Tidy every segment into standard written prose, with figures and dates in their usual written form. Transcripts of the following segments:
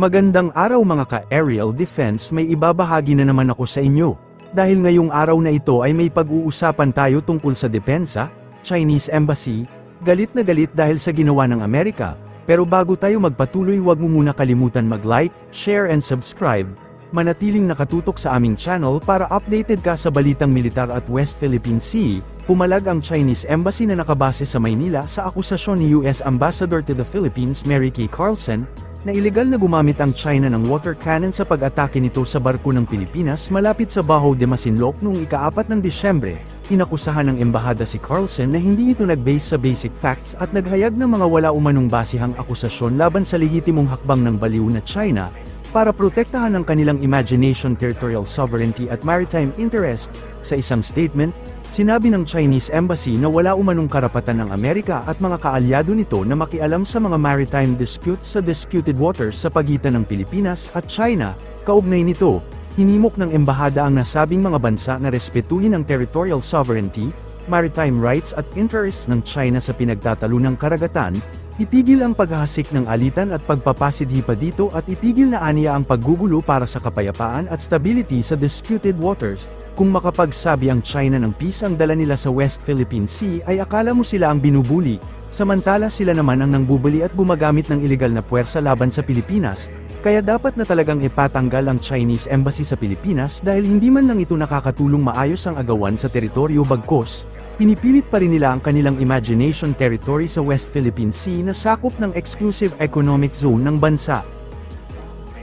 Magandang araw mga ka-aerial defense, may ibabahagi na naman ako sa inyo. Dahil ngayong araw na ito ay may pag-uusapan tayo tungkol sa depensa, Chinese Embassy, galit na galit dahil sa ginawa ng Amerika. Pero bago tayo magpatuloy, huwag mo muna kalimutan mag-like, share and subscribe. Manatiling nakatutok sa aming channel para updated ka sa balitang militar at West Philippine Sea. Pumalag ang Chinese Embassy na nakabase sa Maynila sa akusasyon ni US Ambassador to the Philippines Mary Kay Carlson, na ilegal na gumamit ang China ng water cannon sa pag-atake nito sa barko ng Pilipinas malapit sa Baho de Masinloc noong ika-4 ng Disyembre. Inakusahan ng embahada si Carlson na hindi ito nag-base sa basic facts at naghayag ng mga wala umanong basihang akusasyon laban sa lehitimong hakbang ng baliw na China, para protektahan ang kanilang imagination, territorial sovereignty at maritime interest. Sa isang statement, sinabi ng Chinese Embassy na wala umanong karapatan ng Amerika at mga kaalyado nito na makialam sa mga maritime disputes sa disputed waters sa pagitan ng Pilipinas at China. Kaugnay nito, hinimok ng embahada ang nasabing mga bansa na respetuhin ang territorial sovereignty, maritime rights at interests ng China sa pinagtatalunang karagatan, itigil ang paghahasik ng alitan at pagpapasidhi pa dito at itigil na aniya ang paggugulo para sa kapayapaan at stability sa disputed waters. Kung makapagsabi ang China ng peace ang dala nila sa West Philippine Sea ay akala mo sila ang binubuli, samantala sila naman ang nangbubuli at gumagamit ng ilegal na puwersa laban sa Pilipinas. Kaya dapat na talagang ipatanggal ang Chinese Embassy sa Pilipinas dahil hindi man lang ito nakakatulong maayos ang agawan sa teritoryo, bagkus pinipilit pa rin nila ang kanilang imagination territory sa West Philippine Sea na sakop ng exclusive economic zone ng bansa.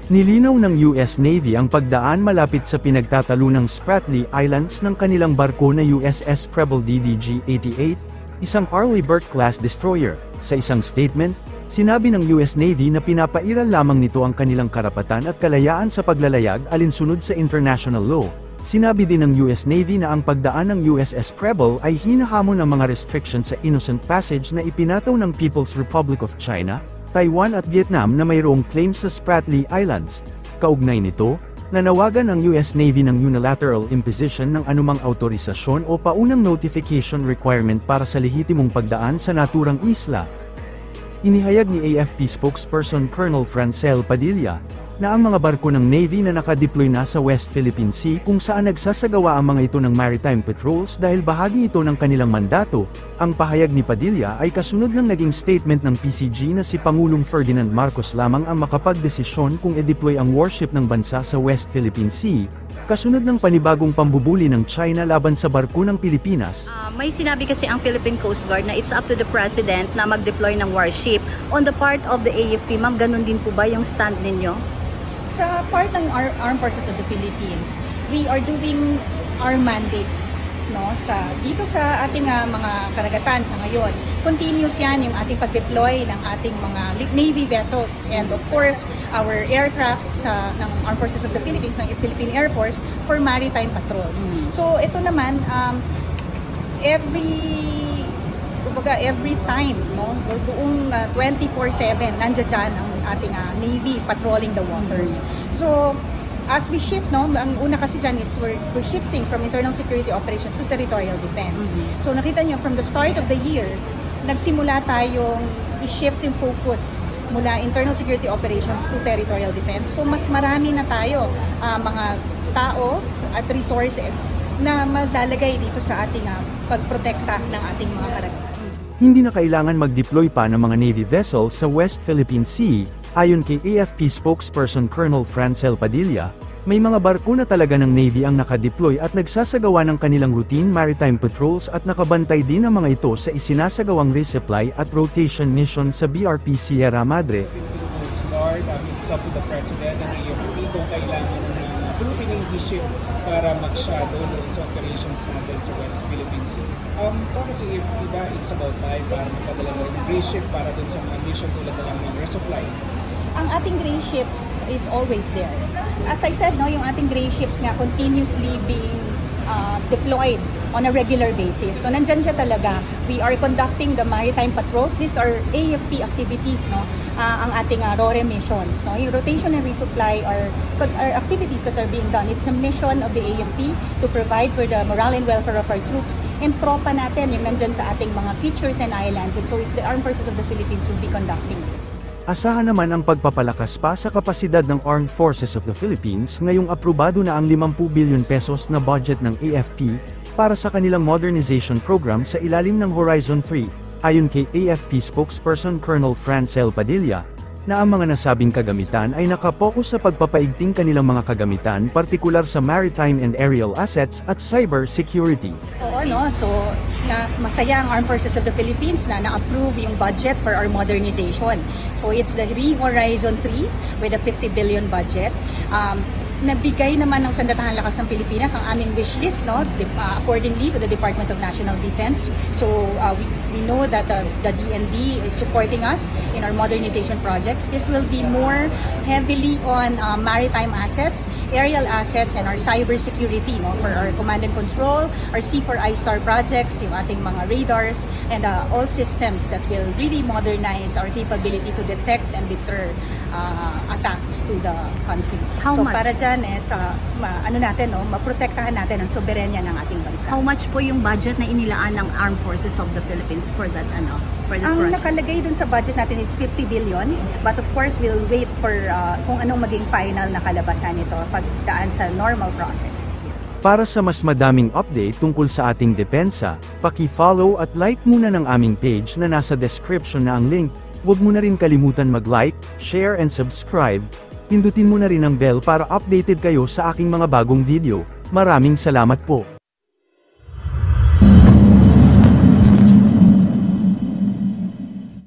Nilinaw ng US Navy ang pagdaan malapit sa pinagtatalunang Spratly Islands ng kanilang barko na USS Preble DDG-88, isang Arleigh Burke-class destroyer. Sa isang statement, sinabi ng US Navy na pinapairal lamang nito ang kanilang karapatan at kalayaan sa paglalayag alinsunod sa international law. Sinabi din ng US Navy na ang pagdaan ng USS Preble ay hinahamon ng mga restrictions sa innocent passage na ipinataw ng People's Republic of China, Taiwan at Vietnam na mayroong claims sa Spratly Islands. Kaugnay nito, nanawagan ang US Navy ng unilateral imposition ng anumang autorisasyon o paunang notification requirement para sa lehitimong pagdaan sa naturang isla. Inihayag ni AFP spokesperson Colonel Francel Padilla, na ang mga barko ng Navy na nakadeploy na sa West Philippine Sea kung saan nagsasagawa ang mga ito ng maritime patrols dahil bahagi ito ng kanilang mandato. Ang pahayag ni Padilla ay kasunod ng naging statement ng PCG na si Pangulong Ferdinand Marcos lamang ang makapagdesisyon kung i-deploy ang warship ng bansa sa West Philippine Sea, kasunod ng panibagong pambubuli ng China laban sa barko ng Pilipinas. May sinabi kasi ang Philippine Coast Guard na it's up to the President na mag-deploy ng warship. On the part of the AFP, ma'am, ganun din po ba yung stand ninyo? Sa part ng Armed Forces of the Philippines, we are doing our mandate, no, dito sa ating mga karagatan sa ngayon. Continuous yan yung ating pag-deploy ng ating mga Navy vessels and of course our aircraft ng Armed Forces of the Philippines, ng Philippine Air Force for maritime patrols. So ito naman every time, no, buong 24/7 nandiyan dyan ang ating Navy patrolling the waters. So as we shift, no, ang una kasi dyan is we're shifting from internal security operations to territorial defense. So nakita nyo, from the start of the year, nagsimula tayong i-shift yung focus mula internal security operations to territorial defense. So mas marami na tayo mga tao at resources na maglalagay dito sa ating pagprotekta ng ating mga karagatan. Hindi na kailangan mag-deploy pa ng mga Navy vessels sa West Philippine Sea. Ayon kay AFP spokesperson Colonel Francel Padilla, may mga barko na talaga ng Navy ang nakadeploy at nagsasagawa ng kanilang routine maritime patrols at nakabantay din ang mga ito sa isinasagawang resupply at rotation mission sa BRP Sierra Madre. It's up to the President and AFP kung kailangan ng Philippine Navy ship para mag-shadow sa operations natin sa West Philippine Sea. Kasi iba, it's about time para magpadala na rin ng gray ship para dun sa mga mission tulad na lang ng resupply. Ang ating gray ships is always there. As I said, no, yung ating gray ships nga continuously being deployed on a regular basis. So nandyan siya talaga. We are conducting the maritime patrols. These are AFP activities, no? Ang ating RORE missions, no? Yung rotation and resupply are activities that are being done. It's a mission of the AFP to provide for the morale and welfare of our troops and tropa natin yung nandyan sa ating mga features and islands. And so it's the Armed Forces of the Philippines who will be conducting this. Asahan naman ang pagpapalakas pa sa kapasidad ng Armed Forces of the Philippines ngayong aprobado na ang 50 billion pesos na budget ng AFP para sa kanilang modernization program sa ilalim ng Horizon 3, ayon kay AFP spokesperson Colonel Francel Padilla, na ang mga nasabing kagamitan ay nakapokus sa pagpapaigting kanilang mga kagamitan partikular sa maritime and aerial assets at cyber security. Oo, no? So, masaya ang Armed Forces of the Philippines na na-approve yung budget for our modernization. So, it's the Horizon 3 with a 50 billion budget. Nabigay naman ng Sandatahang Lakas ng Pilipinas ang aming wish list, no? Accordingly to the Department of National Defense. So we know that the DND is supporting us in our modernization projects. This will be more heavily on maritime assets, aerial assets, and our cyber security, no? For our command and control, our C4I Star projects, yung ating mga radars, and all systems that will really modernize our capability to detect and deter attacks to the country. How so much? Para dyan is maprotektahan natin ang soberenya ng ating bansa. How much po yung budget na inilaan ng Armed Forces of the Philippines for that for that Ang project? nakalagay dun sa budget natin is 50 billion, but of course we'll wait for kung anong maging final na kalabasan nito pagdaan sa normal process. Para sa mas madaming update tungkol sa ating depensa, paki-follow at like muna ng aming page na nasa description na ang link. Huwag mo na rin kalimutan mag-like, share and subscribe. Pindutin mo na rin ang bell para updated kayo sa aking mga bagong video. Maraming salamat po.